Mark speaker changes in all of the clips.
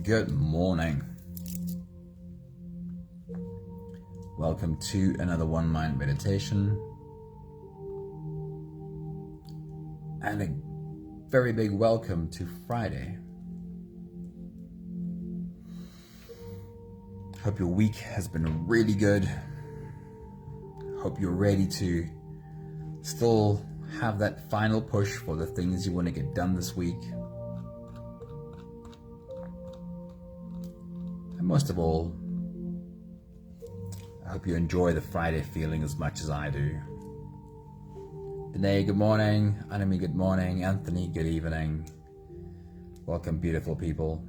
Speaker 1: Good morning. Welcome to another One Mind meditation. And a very big welcome to Friday. Hope your week has been really good. Hope you're ready to still have that final push for the things you want to get done this week. And most of all, I hope you enjoy the Friday feeling as much as I do. Danae, good morning. Anami, good morning. Anthony, good evening. Welcome, beautiful people.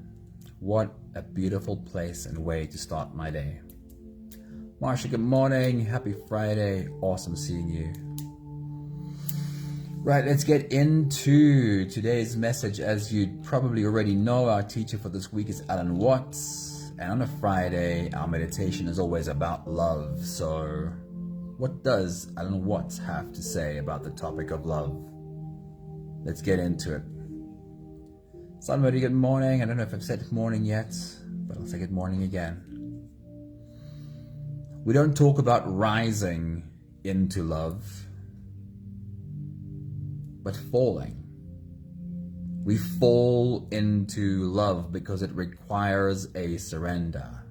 Speaker 1: What a beautiful place and way to start my day. Marsha, good morning. Happy Friday. Awesome seeing you. Right, let's get into today's message. As you probably already know, our teacher for this week is Alan Watts. And on a Friday, our meditation is always about love. So what does Alan Watts have to say about the topic of love? Let's get into it. Somebody, good morning. I don't know if I've said good morning yet, but I'll say good morning again. We don't talk about rising into love, but falling. We fall into love because it requires a surrender.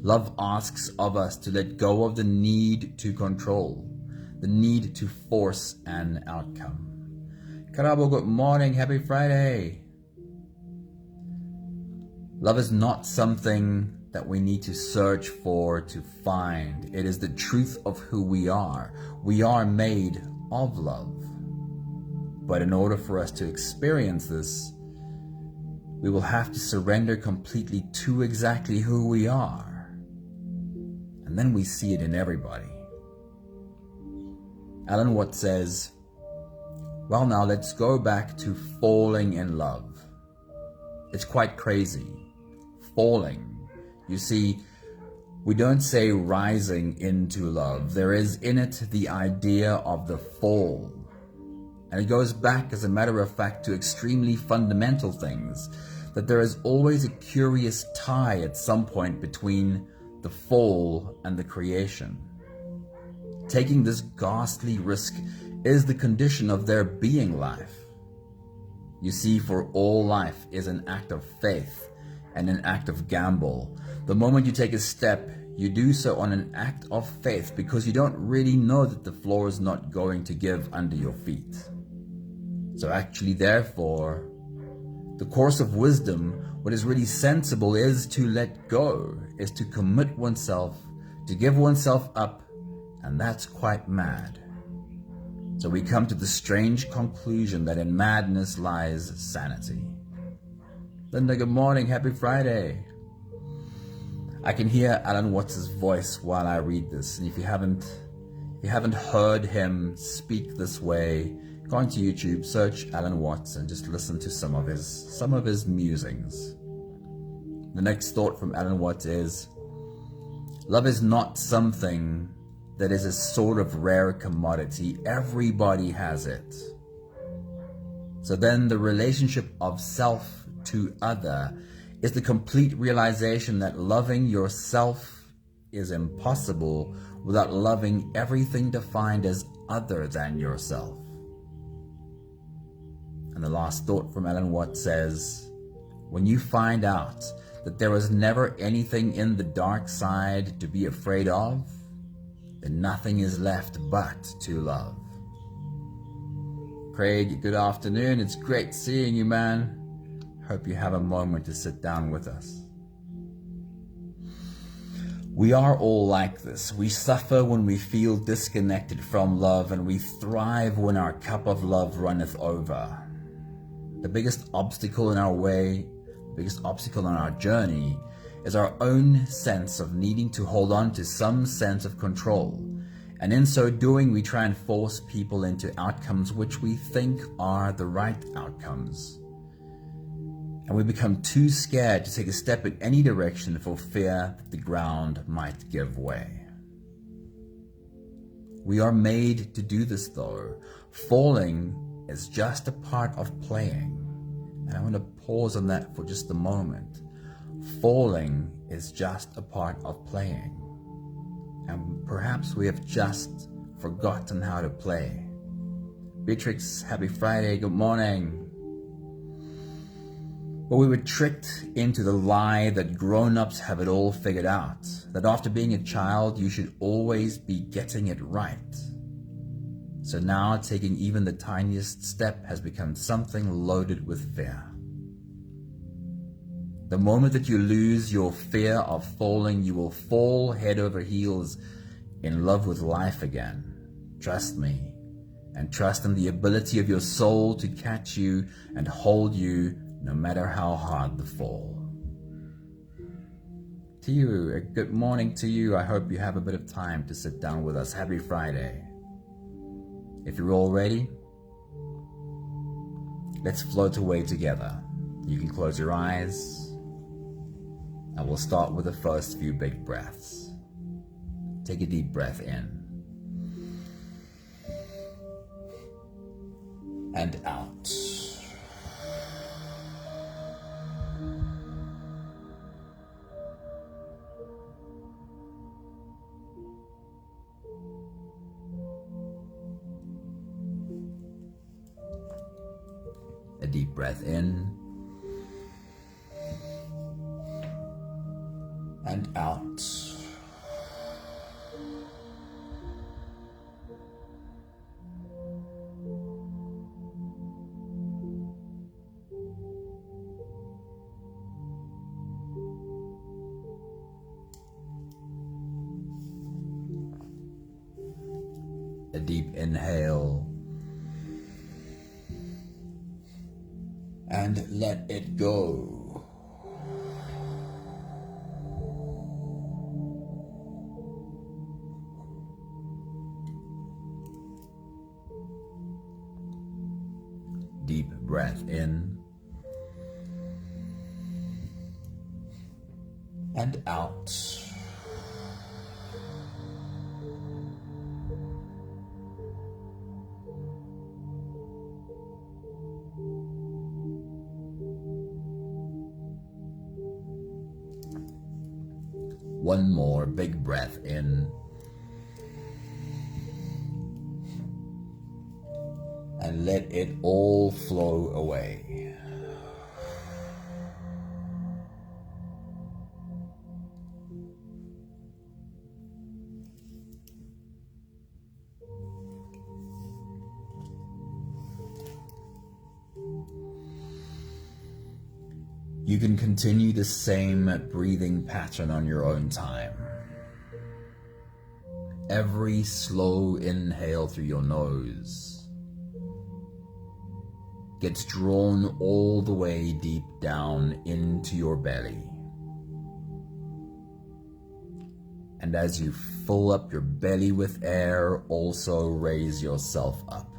Speaker 1: Love asks of us to let go of the need to control, the need to force an outcome. Karabo, good morning. Happy Friday. Love is not something that we need to search for to find. It is the truth of who we are. We are made of love. But in order for us to experience this, we will have to surrender completely to exactly who we are. And then we see it in everybody. Alan Watts says, well, now let's go back to falling in love. It's quite crazy. Falling. You see, we don't say rising into love. There is in it the idea of the fall. And it goes back, as a matter of fact, to extremely fundamental things, that there is always a curious tie at some point between the fall and the creation. Taking this ghastly risk is the condition of there being life. You see, for all life is an act of faith and an act of gamble. The moment you take a step, you do so on an act of faith because you don't really know that the floor is not going to give under your feet. So actually, therefore, the course of wisdom, what is really sensible is to let go, is to commit oneself, to give oneself up, and that's quite mad. So we come to the strange conclusion that in madness lies sanity. Linda, good morning. Happy Friday. I can hear Alan Watts' voice while I read this, and if you haven't heard him speak this way, go onto YouTube, search Alan Watts, and just listen to some of his musings. The next thought from Alan Watts is, love is not something that is a sort of rare commodity. Everybody has it. So then the relationship of self to other is the complete realization that loving yourself is impossible without loving everything defined as other than yourself. And the last thought from Alan Watts says, when you find out that there was never anything in the dark side to be afraid of, then nothing is left but to love. Craig, good afternoon. It's great seeing you, man. Hope you have a moment to sit down with us. We are all like this. We suffer when we feel disconnected from love, and we thrive when our cup of love runneth over. The biggest obstacle in our way, the biggest obstacle on our journey is our own sense of needing to hold on to some sense of control. And in so doing, we try and force people into outcomes which we think are the right outcomes. And we become too scared to take a step in any direction for fear that the ground might give way. We are made to do this though. Falling is just a part of playing. And I want to pause on that for just a moment. Falling is just a part of playing. And perhaps we have just forgotten how to play. Beatrix, happy Friday, good morning. But we were tricked into the lie that grown-ups have it all figured out, that after being a child, you should always be getting it right. So now taking even the tiniest step has become something loaded with fear. The moment that you lose your fear of falling, you will fall head over heels in love with life again. Trust me, and trust in the ability of your soul to catch you and hold you no matter how hard the fall. To you, a good morning to you. I hope you have a bit of time to sit down with us. Happy Friday. If you're all ready, let's float away together. You can close your eyes, and we'll start with the first few big breaths. Take a deep breath in and out. A deep breath in and out. A deep inhale and let it go. Deep breath in and out. One more big breath in and let it all flow away. You can continue the same breathing pattern on your own time. Every slow inhale through your nose gets drawn all the way deep down into your belly. And as you fill up your belly with air, also raise yourself up.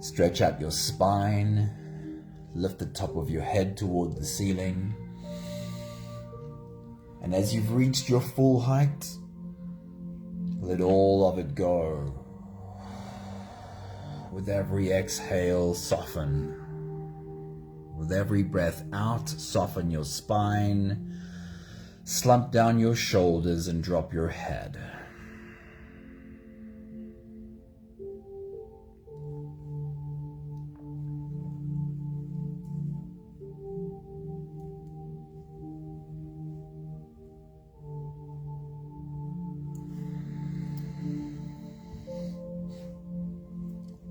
Speaker 1: Stretch out your spine, lift the top of your head toward the ceiling, and as you've reached your full height, let all of it go. With every exhale, soften. With every breath out, soften your spine, slump down your shoulders and drop your head.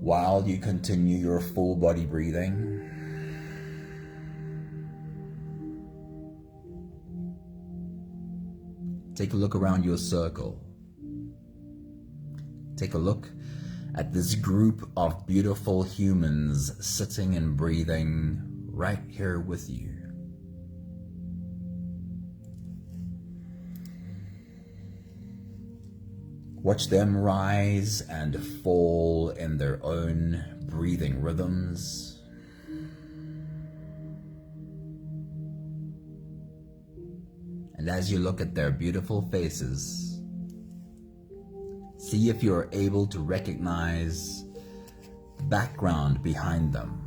Speaker 1: While you continue your full body breathing, take a look around your circle. Take a look at this group of beautiful humans sitting and breathing right here with you. Watch them rise and fall in their own breathing rhythms. And as you look at their beautiful faces, see if you're able to recognize background behind them.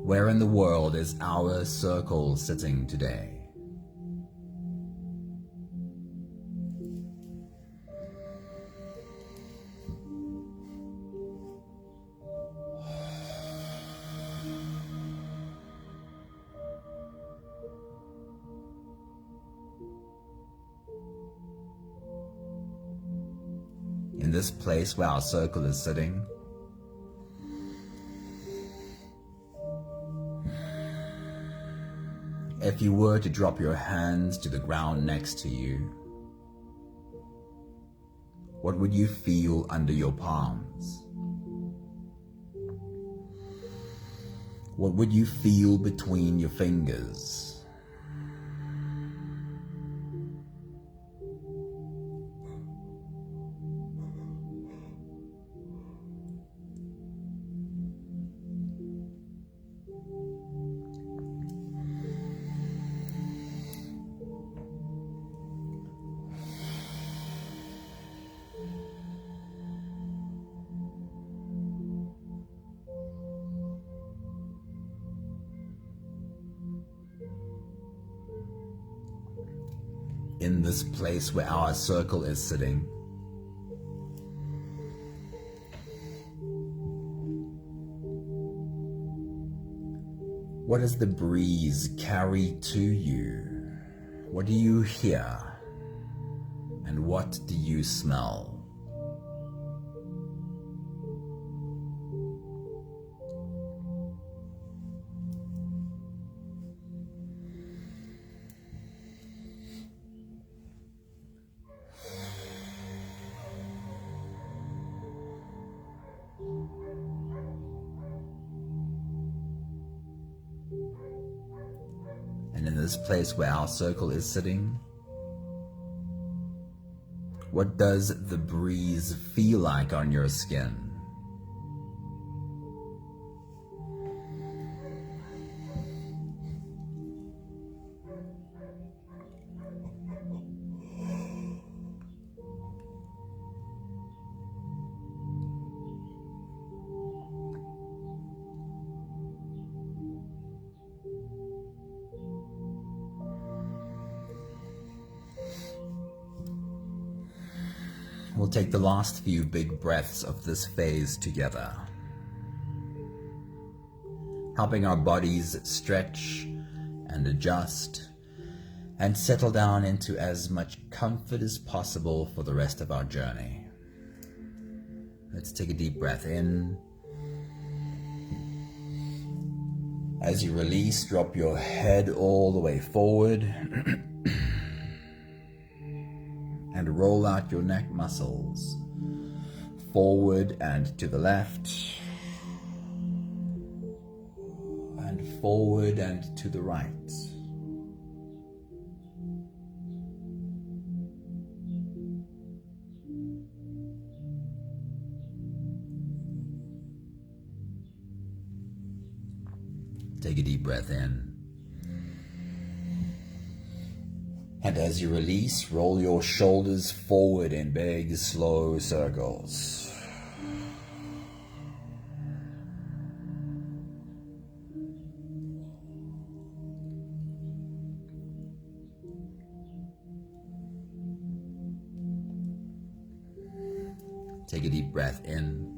Speaker 1: Where in the world is our circle sitting today? In this place where our circle is sitting, if you were to drop your hands to the ground next to you, what would you feel under your palms? What would you feel between your fingers? In this place where our circle is sitting, what does the breeze carry to you? What do you hear? And what do you smell? And in this place where our circle is sitting, what does the breeze feel like on your skin? We'll take the last few big breaths of this phase together, helping our bodies stretch and adjust and settle down into as much comfort as possible for the rest of our journey. Let's take a deep breath in. As you release, drop your head all the way forward and roll out your neck muscles forward and to the left, and forward and to the right. Take a deep breath in. And as you release, roll your shoulders forward in big, slow circles. Take a deep breath in.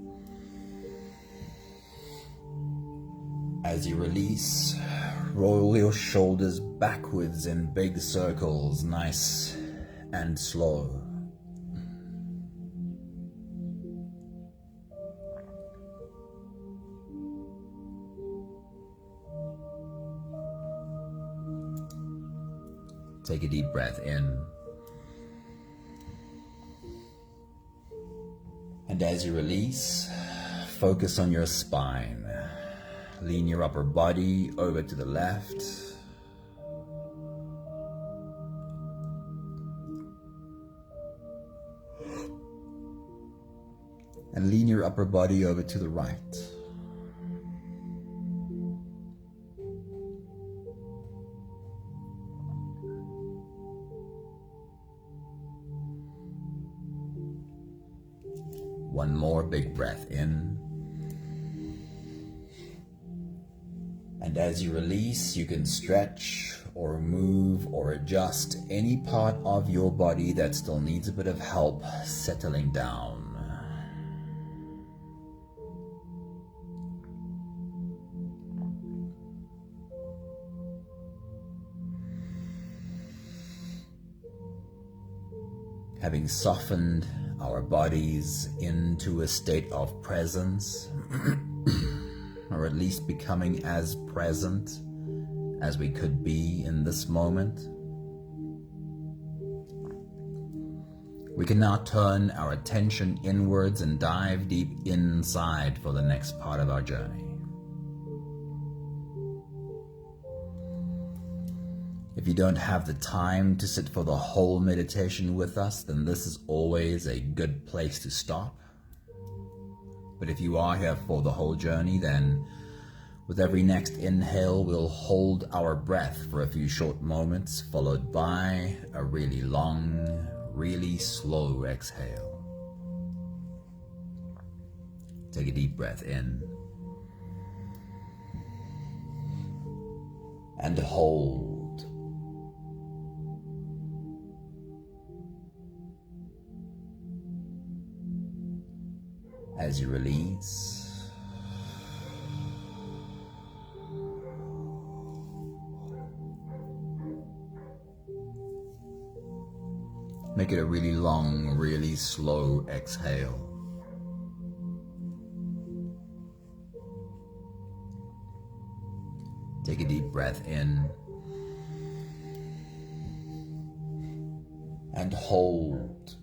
Speaker 1: As you release, roll your shoulders backwards in big circles, nice and slow. Take a deep breath in. And as you release, focus on your spine. Lean your upper body over to the left. And lean your upper body over to the right. One more big breath in. And as you release, you can stretch or move or adjust any part of your body that still needs a bit of help settling down. Having softened our bodies into a state of presence, or at least becoming as present as we could be in this moment, we can now turn our attention inwards and dive deep inside for the next part of our journey. If you don't have the time to sit for the whole meditation with us, then this is always a good place to stop. But if you are here for the whole journey, then with every next inhale, we'll hold our breath for a few short moments, followed by a really long, really slow exhale. Take a deep breath in and hold. As you release, make it a really long, really slow exhale. Take a deep breath in and hold.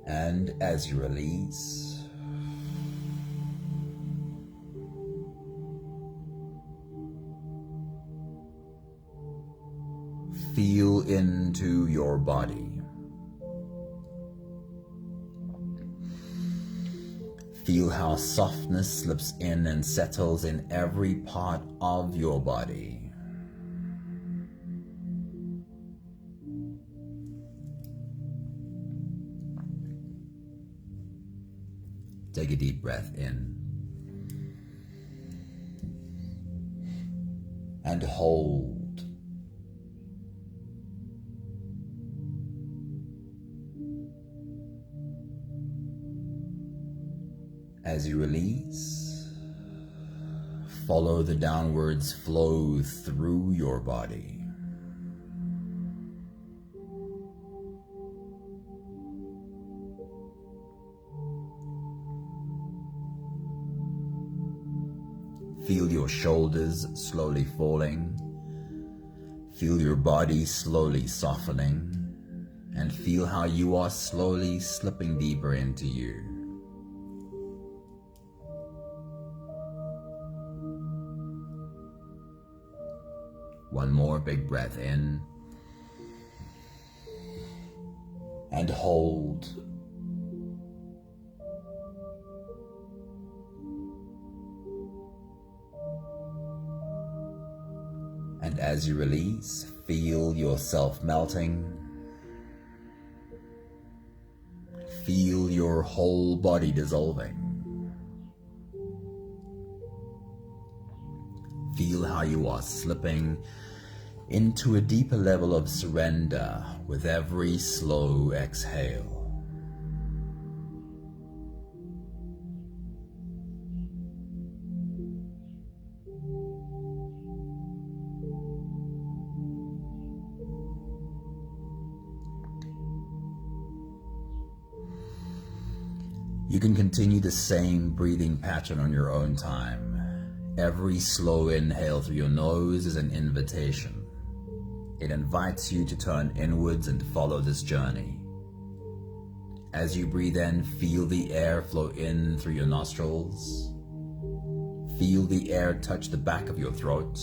Speaker 1: And as you release, feel into your body. Feel how softness slips in and settles in every part of your body. Take a deep breath in and hold. As you release, follow the downwards flow through your body. Feel your shoulders slowly falling. Feel your body slowly softening. And feel how you are slowly slipping deeper into you. One more big breath in. And hold. And as you release, feel yourself melting. Feel your whole body dissolving. Feel how you are slipping into a deeper level of surrender with every slow exhale. You can continue the same breathing pattern on your own time. Every slow inhale through your nose is an invitation. It invites you to turn inwards and follow this journey. As you breathe in, feel the air flow in through your nostrils. Feel the air touch the back of your throat.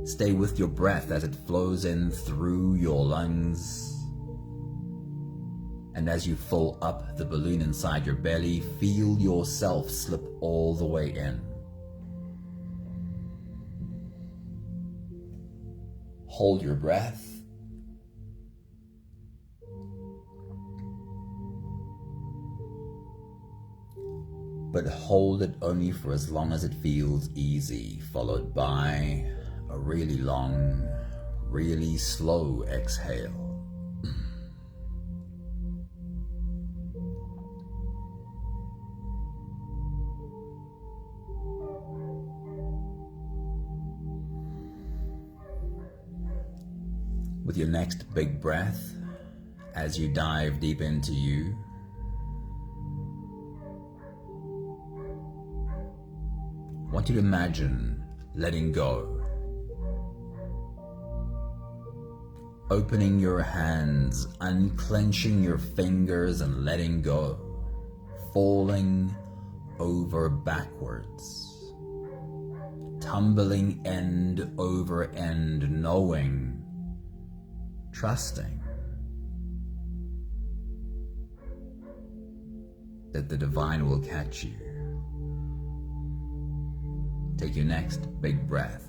Speaker 1: Stay with your breath as it flows in through your lungs. And as you fill up the balloon inside your belly, feel yourself slip all the way in. hold your breath. But hold it only for as long as it feels easy, followed by a really long, really slow exhale. With your next big breath, as you dive deep into you, I want you to imagine letting go. Opening your hands, unclenching your fingers and letting go. Falling over backwards. Tumbling end over end, knowing, trusting that the divine will catch you. Take your next big breath.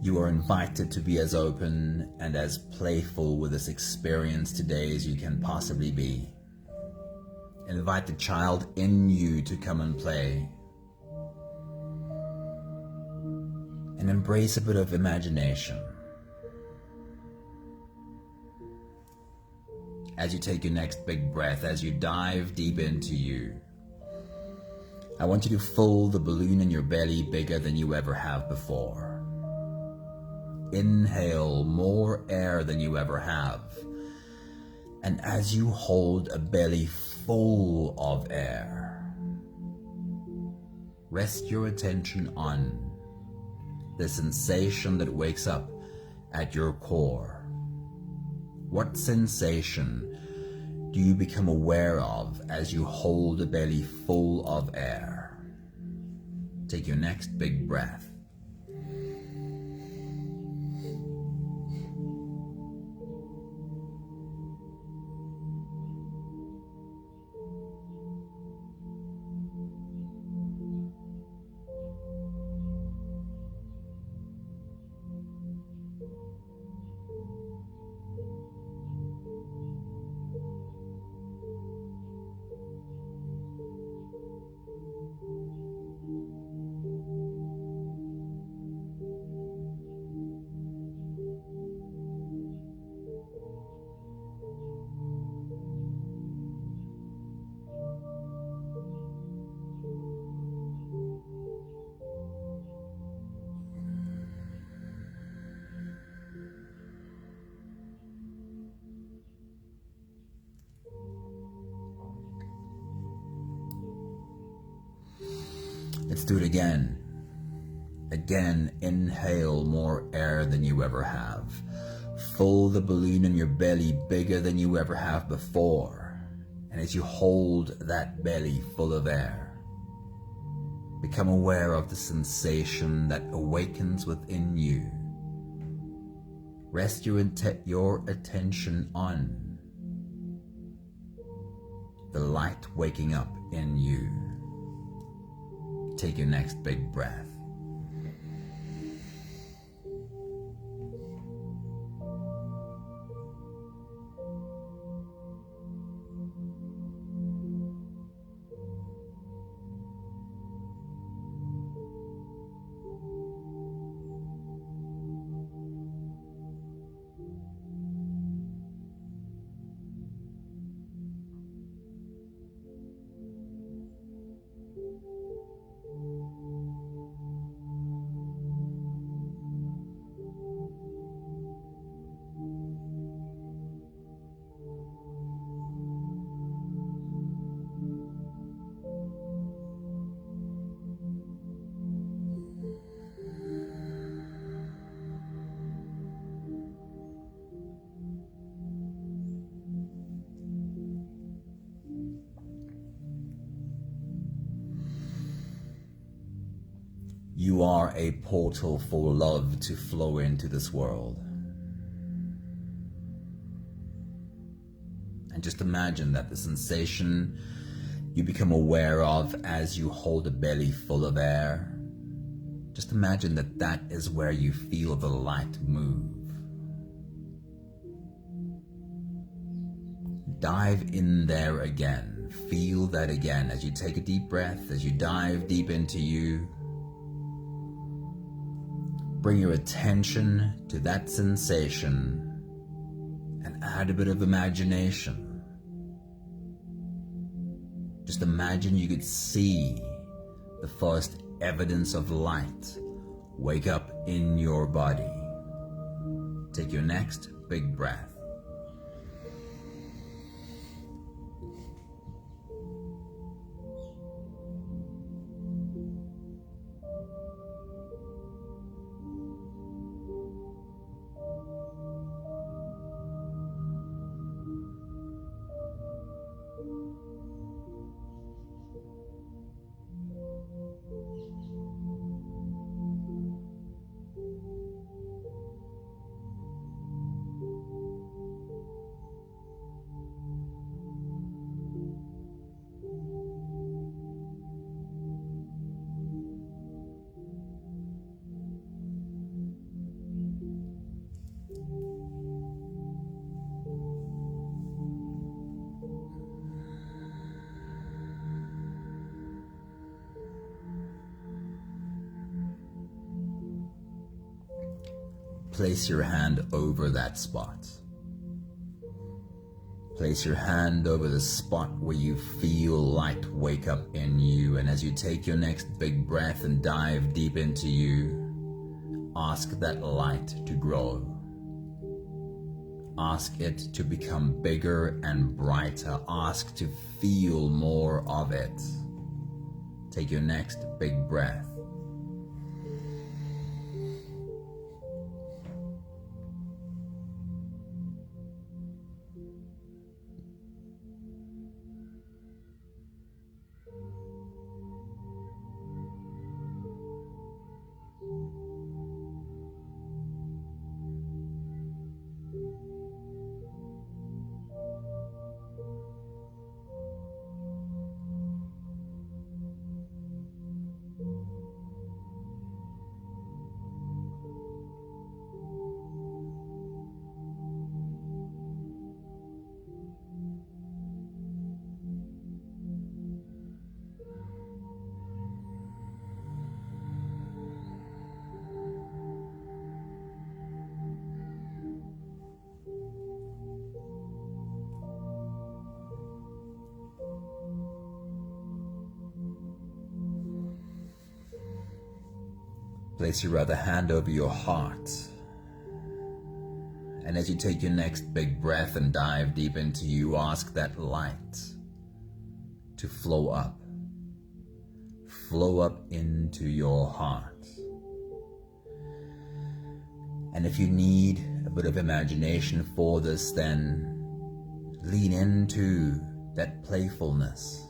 Speaker 1: You are invited to be as open and as playful with this experience today as you can possibly be. Invite the child in you to come and play. And embrace a bit of imagination. As you take your next big breath, as you dive deep into you, I want you to fill the balloon in your belly bigger than you ever have before. Inhale more air than you ever have. And as you hold a belly full of air, rest your attention on the sensation that wakes up at your core. What sensation do you become aware of as you hold a belly full of air? Take your next big breath. Let's do it again. Again, inhale more air than you ever have. Fill the balloon in your belly bigger than you ever have before. And as you hold that belly full of air, become aware of the sensation that awakens within you. Rest your attention on the light waking up in you. Take your next big breath. You are a portal for love to flow into this world. And just imagine that the sensation you become aware of as you hold a belly full of air, just imagine that that is where you feel the light move. Dive in there again. Feel that again as you take a deep breath, as you dive deep into you. Bring your attention to that sensation and add a bit of imagination. Just imagine you could see the first evidence of light wake up in your body. Take your next big breath. Place your hand over that spot. Place your hand over the spot where you feel light wake up in you, and as you take your next big breath and dive deep into you, ask that light to grow. Ask it to become bigger and brighter. Ask to feel more of it. Take your next big breath. Place your other hand over your heart. And as you take your next big breath and dive deep into you, ask that light to flow up. Flow up into your heart. And if you need a bit of imagination for this, then lean into that playfulness.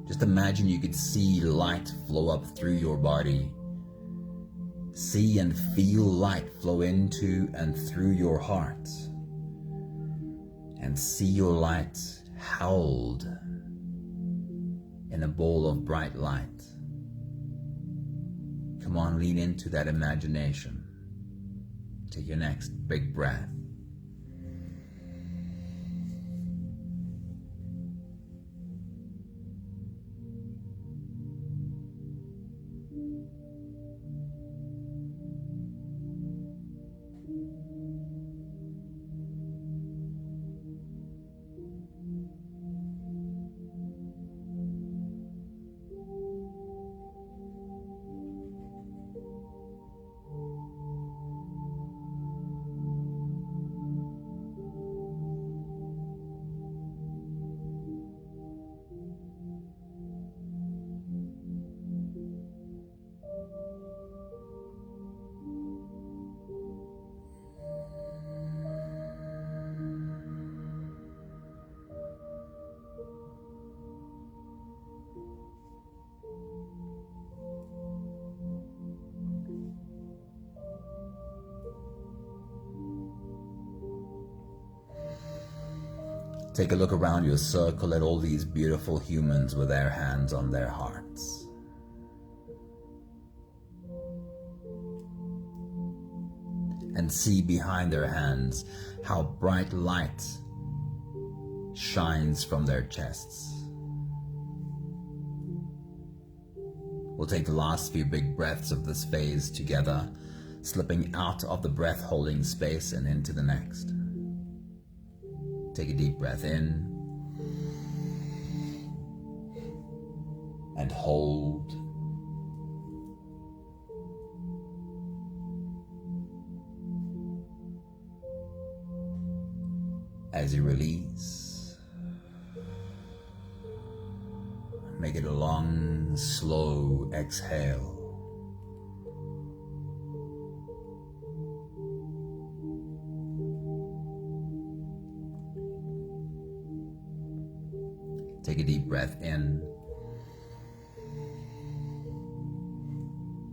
Speaker 1: Just imagine you could see light flow up through your body. See and feel light flow into and through your heart. And see your light held in a bowl of bright light. Come on, lean into that imagination. Take your next big breath. Take a look around your circle at all these beautiful humans with their hands on their hearts. And see behind their hands how bright light shines from their chests. We'll take the last few big breaths of this phase together, slipping out of the breath-holding space and into the next. Take a deep breath in and hold. As you release, make it a long, slow exhale. Take a deep breath in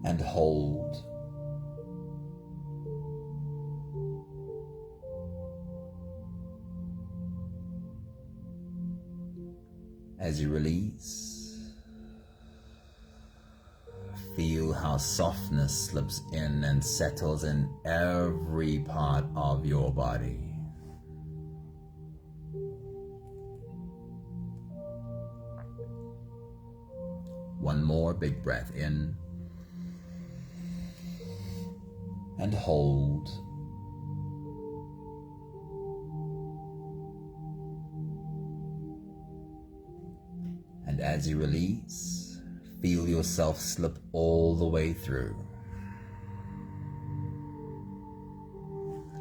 Speaker 1: and hold. As you release, feel how softness slips in and settles in every part of your body. One more big breath in and hold. And as you release, feel yourself slip all the way through.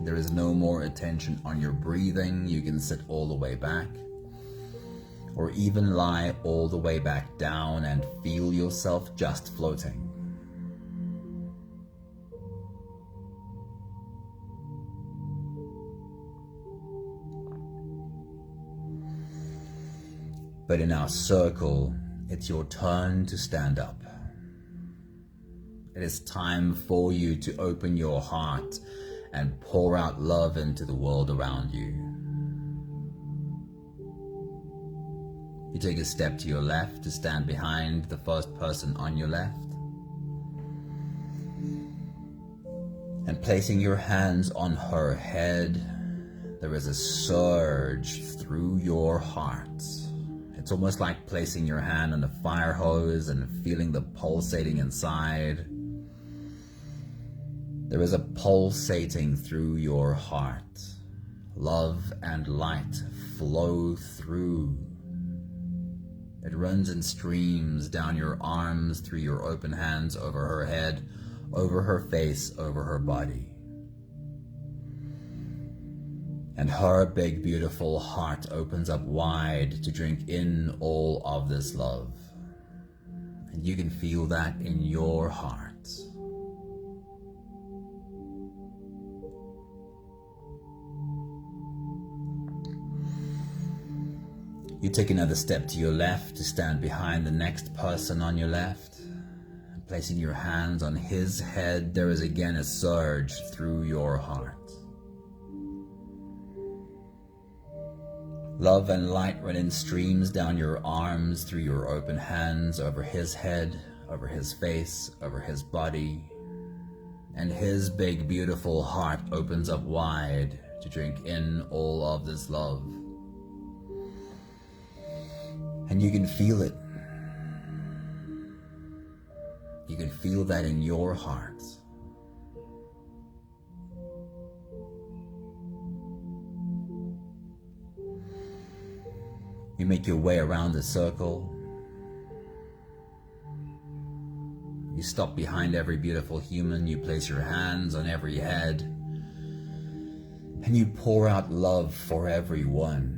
Speaker 1: There is no more attention on your breathing. You can sit all the way back, or even lie all the way back down and feel yourself just floating. But in our circle, it's your turn to stand up. It is time for you to open your heart and pour out love into the world around you. You take a step to your left to stand behind the first person on your left. And placing your hands on her head, there is a surge through your heart. It's almost like placing your hand on a fire hose and feeling the pulsating inside. There is a pulsating through your heart. Love and light flow through. It runs in streams down your arms, through your open hands, over her head, over her face, over her body. And her big, beautiful heart opens up wide to drink in all of this love. And you can feel that in your heart. You take another step to your left to stand behind the next person on your left. Placing your hands on his head, there is again a surge through your heart. Love and light run in streams down your arms, through your open hands, over his head, over his face, over his body. And his big, beautiful heart opens up wide to drink in all of this love. And you can feel it. You can feel that in your heart. You make your way around the circle. You stop behind every beautiful human. You place your hands on every head. And you pour out love for everyone.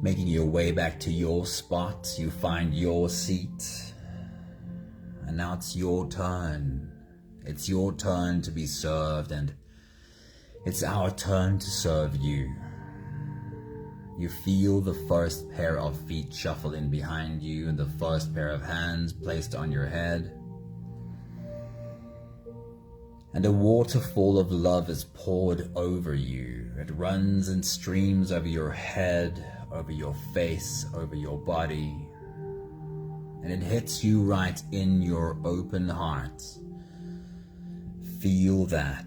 Speaker 1: Making your way back to your spot, you find your seat, and now it's your turn. It's your turn to be served, and it's our turn to serve you. You feel the first pair of feet shuffle in behind you and the first pair of hands placed on your head. And a waterfall of love is poured over you. It runs and streams over your head, over your face, over your body. And it hits you right in your open heart. Feel that.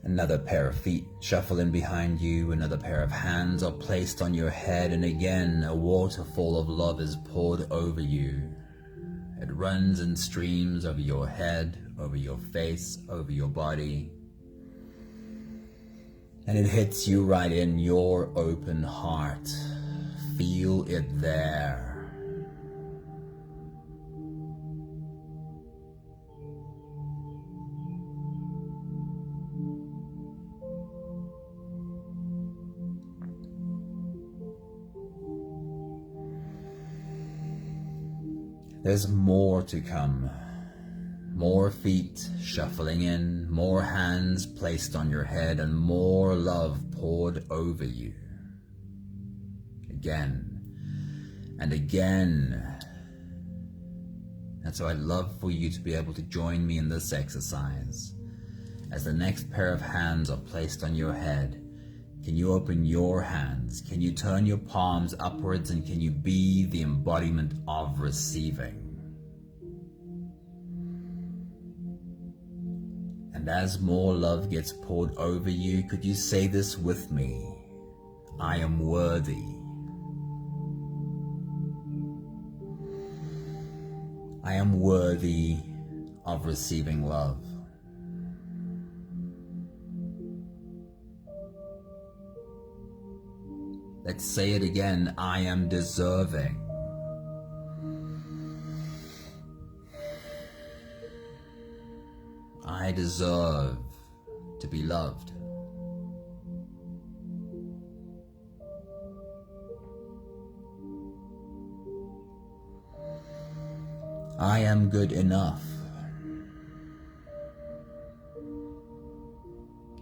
Speaker 1: Another pair of feet shuffle in behind you, another pair of hands are placed on your head, and again a waterfall of love is poured over you. It runs and streams over your head, over your face, over your body, and it hits you right in your open heart. Feel it there. There's more to come. More feet shuffling in, more hands placed on your head, and more love poured over you. Again and again. And so I'd love for you to be able to join me in this exercise. As the next pair of hands are placed on your head, can you open your hands? Can you turn your palms upwards, and can you be the embodiment of receiving? And as more love gets poured over you, could you say this with me? I am worthy. I am worthy of receiving love. Let's say it again. I am deserving. I deserve to be loved. I am good enough.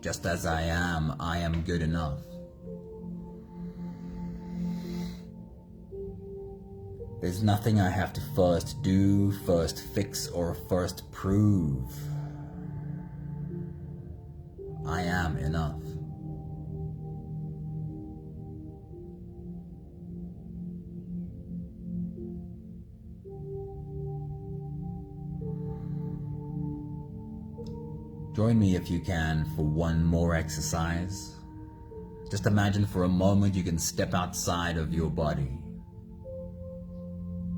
Speaker 1: Just as I am good enough. There's nothing I have to first do, first fix, or first prove. I am enough. Join me if you can for one more exercise. Just imagine for a moment you can step outside of your body.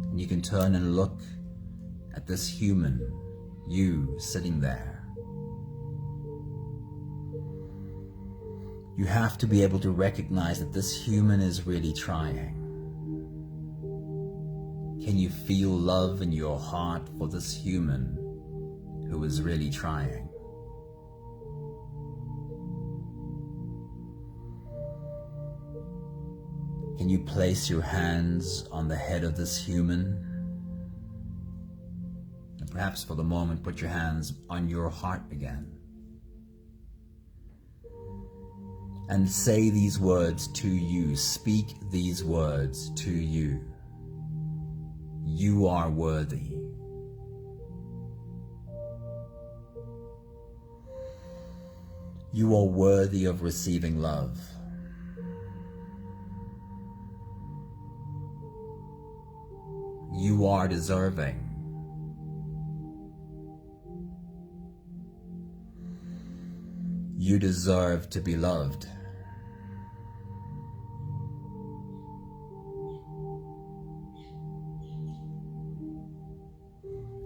Speaker 1: And you can turn and look at this human, you sitting there. You have to be able to recognize that this human is really trying. Can you feel love in your heart for this human who is really trying? Can you place your hands on the head of this human? And perhaps for the moment, put your hands on your heart again. And say these words to you. Speak these words to you. You are worthy. You are worthy of receiving love. You are deserving. You deserve to be loved.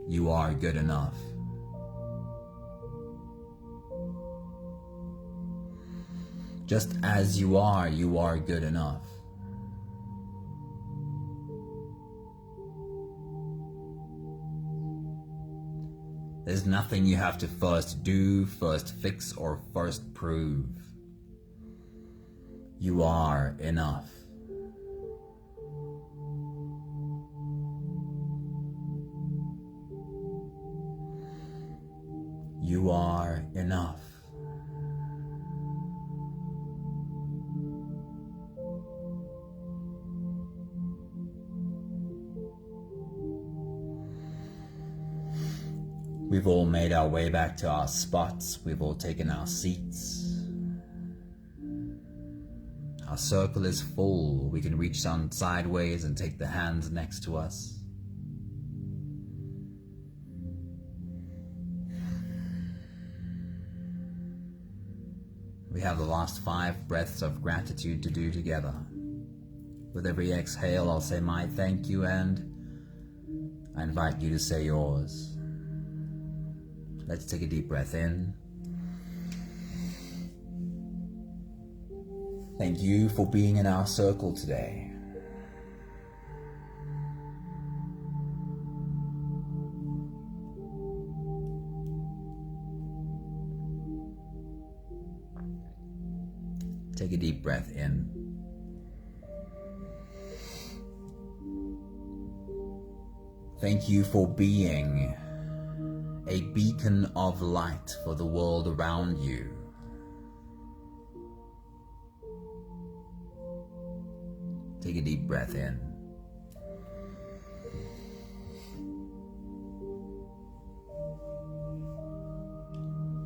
Speaker 1: You are good enough. Just as you are good enough. There's nothing you have to first do, first fix, or first prove. You are enough. You are enough. We've all made our way back to our spots. We've all taken our seats. Our circle is full. We can reach down sideways and take the hands next to us. We have the last 5 breaths of gratitude to do together. With every exhale, I'll say my thank you, and I invite you to say yours. Let's take a deep breath in. Thank you for being in our circle today. Take a deep breath in. Thank you for being a beacon of light for the world around you. Take a deep breath in.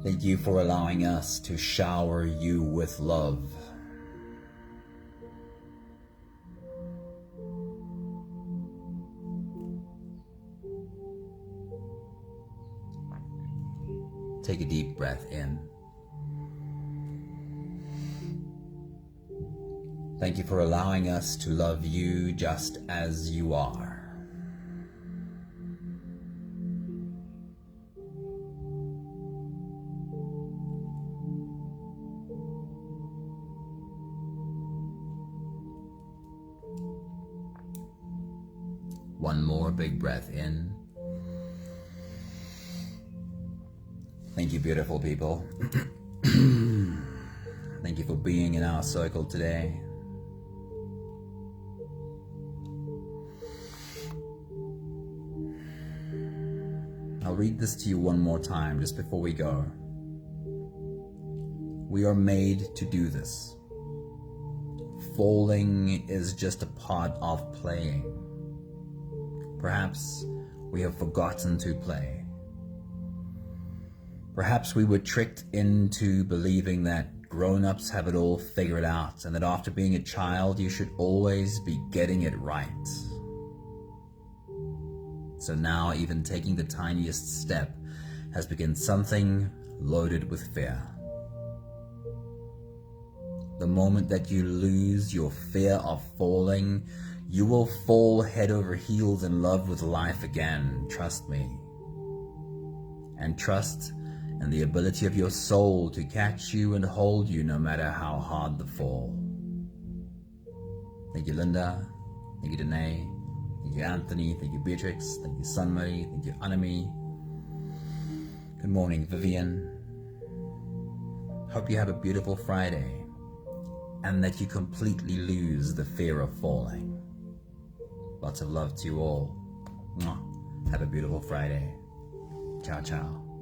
Speaker 1: Thank you for allowing us to shower you with love. Take a deep breath in. Thank you for allowing us to love you just as you are. One more big breath in. Thank you, beautiful people. Thank you for being in our circle today. I'll read this to you one more time just before we go. We are made to do this. Falling is just a part of playing. Perhaps we have forgotten to play. Perhaps we were tricked into believing that grown-ups have it all figured out and that after being a child you should always be getting it right. So now even taking the tiniest step has become something loaded with fear. The moment that you lose your fear of falling, you will fall head over heels in love with life again, trust me. And trust in the ability of your soul to catch you and hold you no matter how hard the fall. Thank you, Linda. Thank you, Danae. Thank you, Anthony. Thank you, Beatrix. Thank you, Sunmay. Thank you, Anami. Good morning, Vivian. Hope you have a beautiful Friday and that you completely lose the fear of falling. Lots of love to you all. Mwah. Have a beautiful Friday. Ciao, ciao.